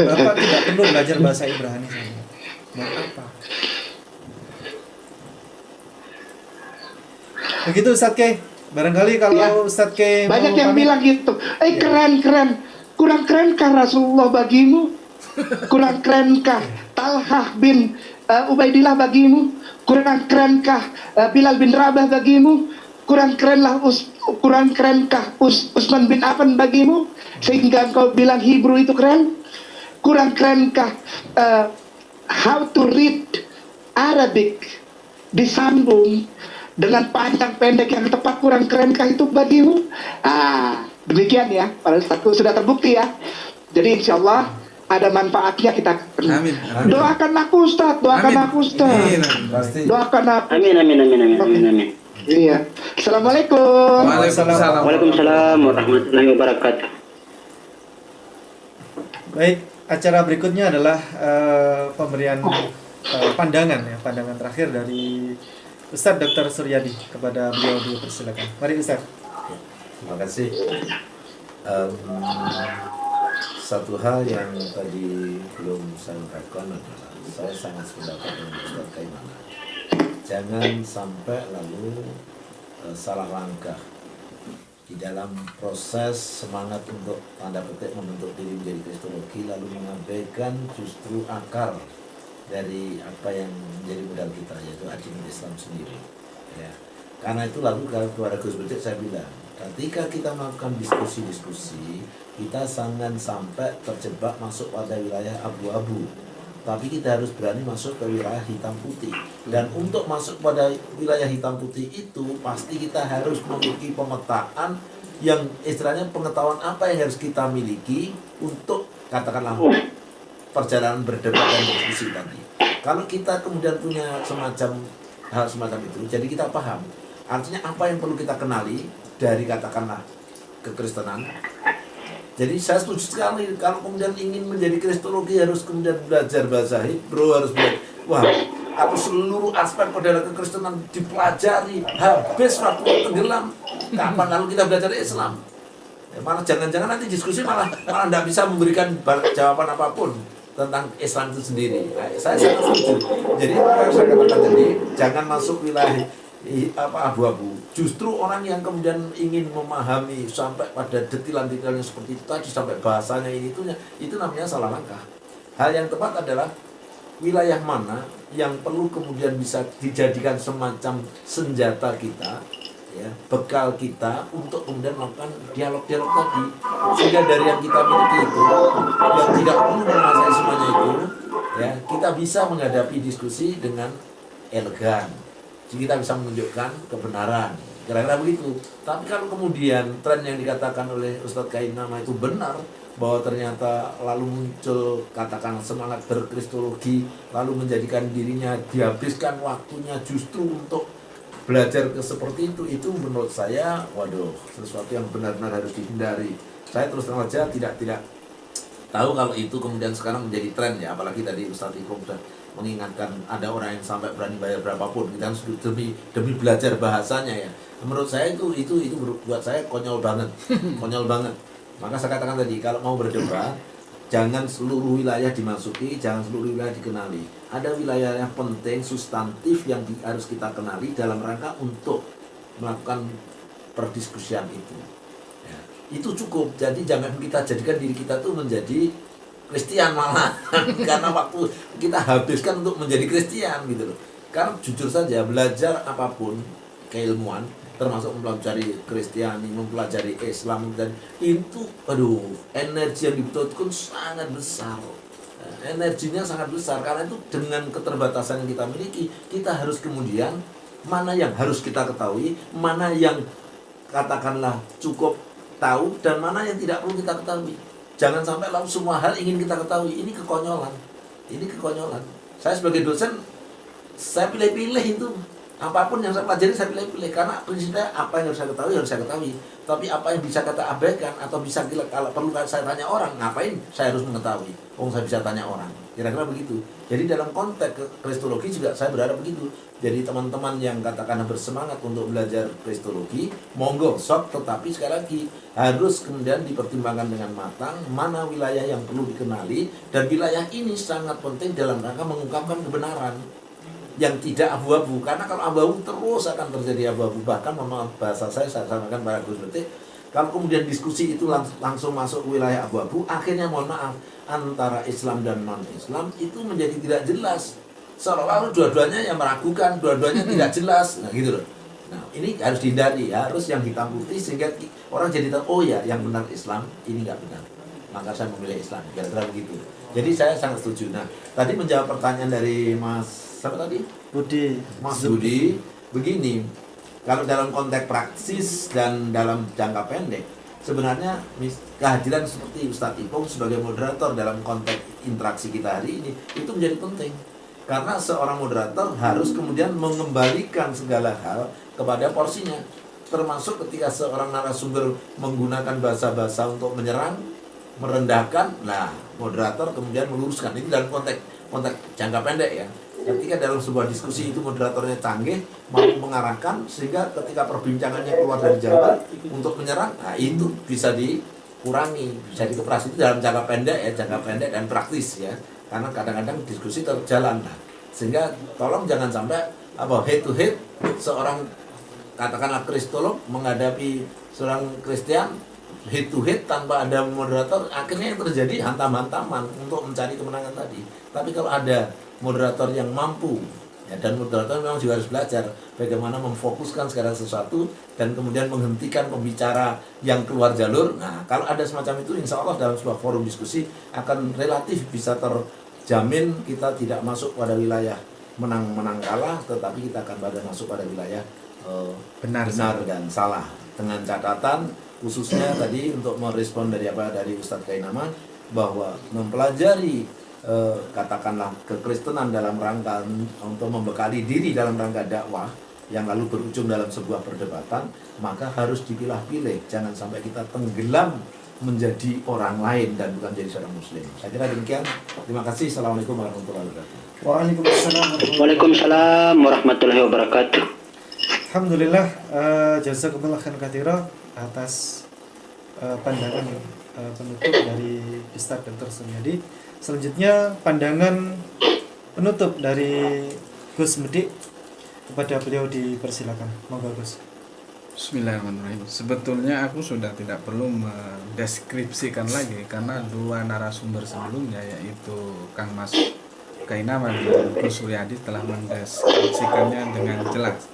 Bapak tidak perlu belajar bahasa Ibrani saja. Buat apa? Begitu Ustadz K. Barangkali kalau Ya. Ustadz K Banyak mau yang pamit. bilang gitu. Keren. Kurang kerenkah Rasulullah bagimu? Kurang kerenkah Talhah bin Ubaidillah bagimu? Kurang kerenkah Bilal bin Rabah bagimu? Kurang kerenkah Utsman bin Affan bagimu? Sehingga engkau bilang Hebrew itu keren? Kurang kerenkah how to read Arabic disambung dengan panjang pendek yang tepat? Kurang kerenkah itu bagimu? Demikian ya, para ustadku, sudah terbukti ya. Jadi insya Allah ada manfaatnya kita. Amin. Doakan aku Ustaz, doakan Amin. aku Ustaz. Amin. Pasti. Doakan aku. Amin. Iya. Assalamualaikum. Waalaikumsalam. Waalaikumsalam warahmatullahi wabarakatuh. Baik, acara berikutnya adalah pemberian pandangan terakhir dari Ustadz Dr. Suryadi. Kepada beliau dipersilakan. Mari Ustadz. Terima kasih. Satu hal yang tadi belum saya ungkapkan adalah saya sangat sependapat dengan Ustadz Kaimana. Jangan sampai lalu salah langkah di dalam proses semangat untuk tanda petik membentuk diri menjadi kristologi, lalu mengabaikan justru akar dari apa yang menjadi modal kita, yaitu ajian Islam sendiri. Ya. Karena itu lalu kepada Gus Becik saya bilang, ketika kita melakukan diskusi-diskusi, kita jangan sampai terjebak masuk pada wilayah abu-abu, tapi kita harus berani masuk ke wilayah hitam putih. Dan untuk masuk pada wilayah hitam putih itu pasti kita harus memiliki pemetaan yang istilahnya pengetahuan apa yang harus kita miliki untuk katakanlah perjalanan berdebat dan diskusi tadi. Kalau kita kemudian punya semacam hal semacam itu, jadi kita paham artinya apa yang perlu kita kenali dari katakanlah kekristenan. Jadi saya setuju sekali kalau kemudian ingin menjadi kristologi harus kemudian belajar bahasa Hebrew, harus belajar, wah, atau seluruh aspek model kekristenan dipelajari habis waktu tenggelam. Kapan lalu kita belajar Islam? Ya, malah jangan-jangan nanti diskusi malah tidak bisa memberikan jawaban apapun tentang Islam itu sendiri. Nah, saya sangat setuju. Jadi apa yang saya katakan tadi, jangan masuk wilayah abu-abu. Justru orang yang kemudian ingin memahami sampai pada detilan-detilan seperti itu tadi, sampai bahasanya itu namanya salah langkah. Hal yang tepat adalah wilayah mana yang perlu kemudian bisa dijadikan semacam senjata kita, ya, bekal kita untuk kemudian melakukan dialog-dialog tadi, sehingga dari yang kita miliki itu yang tidak perlu menguasai semuanya itu, ya, kita bisa menghadapi diskusi dengan elegan, jadi kita bisa menunjukkan kebenaran, kira-kira begitu. Tapi kalau kemudian tren yang dikatakan oleh Ustadz Kainama itu benar, bahwa ternyata lalu muncul katakan semangat berkristologi, lalu menjadikan dirinya dihabiskan waktunya justru untuk belajar ke seperti itu menurut saya, waduh, sesuatu yang benar-benar harus dihindari. Saya terus terang saja tidak tahu kalau itu kemudian sekarang menjadi tren, ya, apalagi tadi Ustadz Iko sudah mengingatkan ada orang yang sampai berani bayar berapapun kita demi belajar bahasanya, ya. Menurut saya itu buat saya konyol banget. Konyol banget. Maka saya katakan tadi, kalau mau berdebat, jangan seluruh wilayah dimasuki, jangan seluruh wilayah dikenali. Ada wilayah yang penting, substantif yang harus kita kenali dalam rangka untuk melakukan perdiskusian itu. Ya, itu cukup. Jadi jangan kita jadikan diri kita tuh menjadi Kristen malah. Karena waktu kita habiskan untuk menjadi Kristen gitu loh. Karena jujur saja, belajar apapun keilmuan, termasuk mempelajari Kristiani, mempelajari Islam, dan itu, energi yang dibutuhkan sangat besar. Energinya sangat besar, karena itu dengan keterbatasan yang kita miliki, kita harus kemudian mana yang harus kita ketahui, mana yang katakanlah cukup tahu, dan mana yang tidak perlu kita ketahui. Jangan sampai lalu semua hal ingin kita ketahui. Ini kekonyolan. Ini kekonyolan. Saya sebagai dosen, saya pilih-pilih itu. Apapun yang saya pelajari saya pilih-pilih, karena prinsipnya apa yang harus saya ketahui, tapi apa yang bisa kita abaikan atau bisa kalau perlu saya tanya orang, ngapain saya harus mengetahui? Saya bisa tanya orang, kira-kira begitu. Jadi dalam konteks kristologi juga saya berharap begitu. Jadi teman-teman yang katakan bersemangat untuk belajar kristologi, monggo sok, tetapi sekali lagi harus kemudian dipertimbangkan dengan matang mana wilayah yang perlu dikenali, dan wilayah ini sangat penting dalam rangka mengungkapkan kebenaran yang tidak abu-abu. Karena kalau abu-abu terus akan terjadi abu-abu. Bahkan bahasa saya sampaikan pada Gus Betik, kalau kemudian diskusi itu langsung masuk ke wilayah abu-abu, akhirnya mohon maaf, antara Islam dan non-Islam itu menjadi tidak jelas. Seolah-olah dua-duanya yang meragukan, dua-duanya tidak jelas. Nah gitu loh. Nah ini harus dihindari, harus yang hitam putih, sehingga orang jadi tahu, oh ya, yang benar Islam, ini nggak benar, maka saya memilih Islam, kira-kira begitu. Jadi saya sangat setuju. Nah tadi menjawab pertanyaan dari Mas siapa tadi? Budi. Mas Budi, begini, kalau dalam konteks praksis dan dalam jangka pendek, sebenarnya kehadiran seperti Ustadz Ipong sebagai moderator dalam konteks interaksi kita hari ini itu menjadi penting. Karena seorang moderator harus kemudian mengembalikan segala hal kepada porsinya, termasuk ketika seorang narasumber menggunakan bahasa-bahasa untuk menyerang, merendahkan, nah moderator kemudian meluruskan. Ini dalam konteks jangka pendek, ya. Ketika dalam sebuah diskusi itu moderatornya canggih, mampu mengarahkan, sehingga ketika perbincangannya keluar dari jalur untuk menyerang, nah itu bisa dikurangi, bisa dikeras. Itu dalam jangka pendek, ya, jangka pendek dan praktis, ya. Karena kadang-kadang diskusi terjalan, nah, sehingga tolong jangan sampai head to head seorang katakanlah kristolog menghadapi seorang Kristen head to head tanpa ada moderator, akhirnya yang terjadi hantam-hantaman untuk mencari kemenangan tadi. Tapi kalau ada moderator yang mampu, ya, dan moderator memang juga harus belajar bagaimana memfokuskan segala sesuatu dan kemudian menghentikan pembicara yang keluar jalur. Nah, kalau ada semacam itu, insya Allah dalam sebuah forum diskusi akan relatif bisa terjamin kita tidak masuk pada wilayah menang kalah, tetapi kita akan masuk pada wilayah benar dan salah. Dengan catatan khususnya tadi untuk merespon dari Ustadz Kainama, bahwa mempelajari katakanlah kekristenan dalam rangka untuk membekali diri dalam rangka dakwah yang lalu berujung dalam sebuah perdebatan, maka harus dipilah-pilih, jangan sampai kita tenggelam menjadi orang lain dan bukan jadi seorang muslim. Saya kira demikian. Terima kasih. Assalamualaikum warahmatullahi wabarakatuh. Waalaikumsalam warahmatullahi wabarakatuh. Alhamdulillah, jazakumullah khairan katsira atas pandangan penutup dari Ustadz Dr. Suryadi. Selanjutnya pandangan penutup dari Gus Medik, kepada beliau dipersilakan. Monggo Gus. Bismillahirrahmanirrahim. Sebetulnya aku sudah tidak perlu mendeskripsikan lagi, karena dua narasumber sebelumnya, yaitu Kang Mas Kainama dengan Gus Suryadi telah mendeskripsikannya dengan jelas.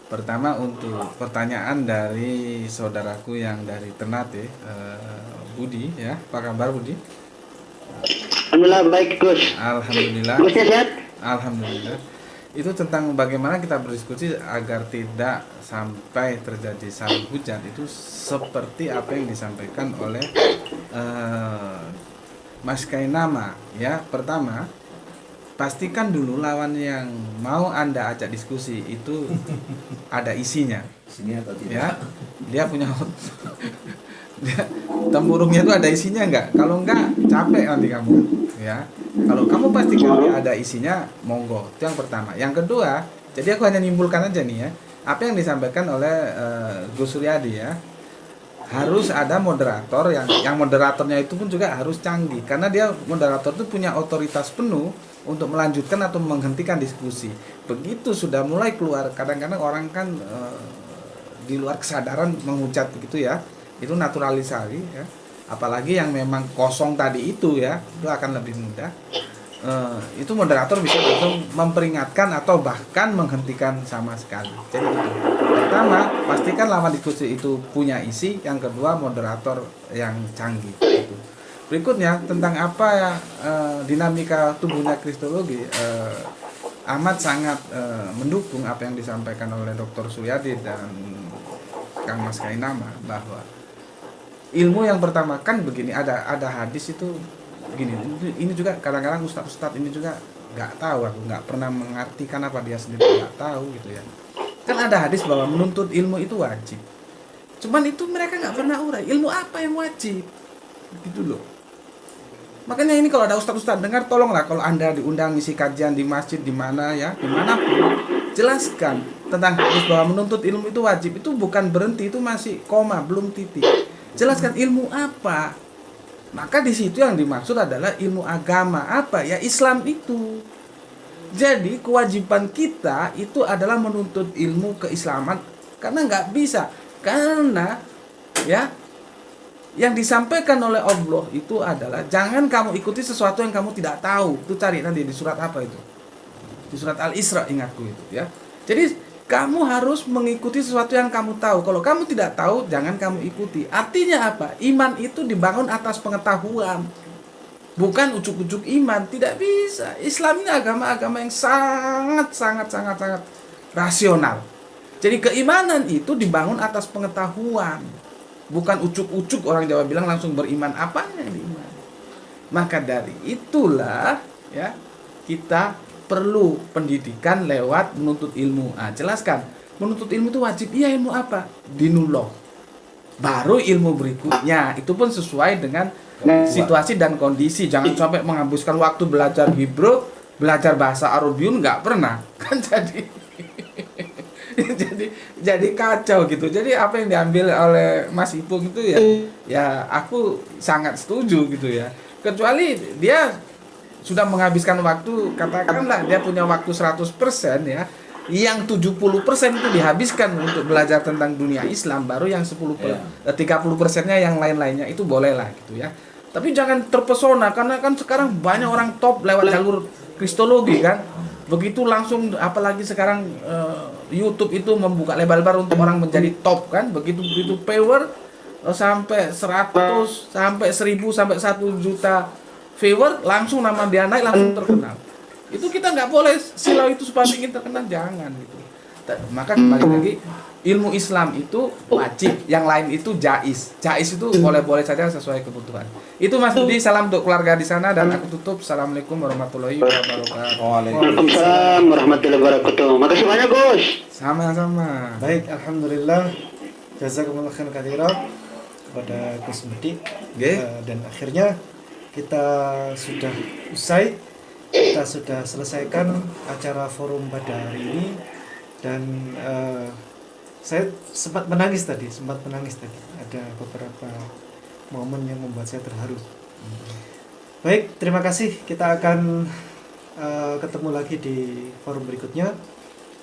Pertama untuk pertanyaan dari saudaraku yang dari Ternate, Budi ya, apa kabar Budi? Alhamdulillah baik Gus. Alhamdulillah. Gusnya sehat? Alhamdulillah. Itu tentang bagaimana kita berdiskusi agar tidak sampai terjadi saling hujat, itu seperti apa yang disampaikan oleh Mas Kainama ya. Pertama, pastikan dulu lawan yang mau Anda ajak diskusi itu ada isinya Sini atau tidak? ya. Dia punya dia, tempurungnya itu ada isinya enggak? Kalau enggak capek nanti kamu ya. Kalau kamu pastikan dia ada isinya, monggo. Itu yang pertama. Yang kedua, jadi aku hanya nyimpulkan aja nih ya, apa yang disampaikan oleh Gus Suryadi ya. Harus ada moderator yang moderatornya itu pun juga harus canggih, karena dia moderator itu punya otoritas penuh untuk melanjutkan atau menghentikan diskusi. Begitu sudah mulai keluar, kadang-kadang orang kan di luar kesadaran menghujat begitu ya. Itu naturalisasi ya. Apalagi yang memang kosong tadi itu ya, itu akan lebih mudah. Itu moderator bisa langsung memperingatkan atau bahkan menghentikan sama sekali. Jadi itu. Pertama, pastikan lawan diskusi itu punya isi. Yang kedua, moderator yang canggih. Gitu. Berikutnya tentang apa ya dinamika tubuhnya kristologi. Ahmad sangat mendukung apa yang disampaikan oleh Dr. Suryadi dan Kang Mas Kainama, bahwa ilmu yang pertama kan begini, ada hadis itu begini. Ini juga kadang-kadang ustadz ini juga nggak tahu, aku nggak pernah mengartikan apa dia sendiri nggak tahu gitu ya. Kan ada hadis bahwa menuntut ilmu itu wajib. Cuman itu mereka nggak pernah urai ilmu apa yang wajib, gitu loh. Makanya ini kalau ada ustadz dengar, tolonglah kalau Anda diundang ngisi kajian di masjid di mana ya, dimanapun, jelaskan tentang hadis bahwa menuntut ilmu itu wajib. Itu bukan berhenti, itu masih koma, belum titik. Jelaskan ilmu apa. Maka di situ yang dimaksud adalah ilmu agama apa ya, Islam itu. Jadi kewajiban kita itu adalah menuntut ilmu keislaman, karena nggak bisa, karena ya yang disampaikan oleh Allah itu adalah jangan kamu ikuti sesuatu yang kamu tidak tahu. Itu cari nanti di surat apa itu, di surat Al-Isra, ingatku itu ya. Jadi kamu harus mengikuti sesuatu yang kamu tahu. Kalau kamu tidak tahu, jangan kamu ikuti. Artinya apa? Iman itu dibangun atas pengetahuan, bukan ujuk-ujuk iman. Tidak bisa. Islam ini agama-agama yang sangat rasional. Jadi keimanan itu dibangun atas pengetahuan, bukan ujuk-ujuk. Orang Jawa bilang langsung beriman. Apanya yang diiman? Maka dari itulah ya, kita perlu pendidikan lewat menuntut ilmu. Jelaskan, menuntut ilmu itu wajib. Iya, ilmu apa? Dinullah. Baru ilmu berikutnya, itu pun sesuai dengan situasi dan kondisi. Jangan sampai menghabiskan waktu belajar Hebrew, belajar bahasa Arabiun nggak pernah. Kan jadi kacau gitu. Jadi apa yang diambil oleh Mas Ipung itu ya aku sangat setuju gitu ya. Kecuali dia sudah menghabiskan waktu, katakanlah dia punya waktu 100% ya, yang 70% itu dihabiskan untuk belajar tentang dunia Islam, baru yang 30%-nya yang lain-lainnya itu bolehlah gitu ya. Tapi jangan terpesona, karena kan sekarang banyak orang top lewat jalur kristologi kan. Begitu langsung, apalagi sekarang YouTube itu membuka lebar-lebar untuk orang menjadi top kan. Begitu viewer sampai 100 sampai 1000 sampai 1 juta viewer, langsung nama dia naik, langsung terkenal. Itu kita nggak boleh silau itu supaya ingin terkenal, jangan gitu. Maka kembali lagi, ilmu Islam itu wajib, yang lain itu jais. Jais itu boleh-boleh saja sesuai kebutuhan. Itu Mas Budi, salam untuk keluarga di sana, dan aku tutup. Assalamualaikum warahmatullahi wabarakatuh. Waalaikumsalam warahmatullahi wabarakatuh. Makasih banyak Gus. Sama-sama. Baik, alhamdulillah. Jazakumullah khairan katsiran kepada Gus Budi. Dan akhirnya kita sudah usai, kita sudah selesaikan acara forum pada hari ini, dan saya sempat menangis tadi. Ada beberapa momen yang membuat saya terharu. Baik, terima kasih. Kita akan ketemu lagi di forum berikutnya.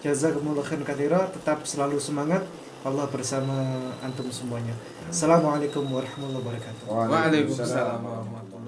Jazakumullah khairan katsiran. Tetap selalu semangat. Allah bersama antum semuanya. Assalamualaikum warahmatullahi wabarakatuh. Waalaikumsalam warahmatullahi wabarakatuh.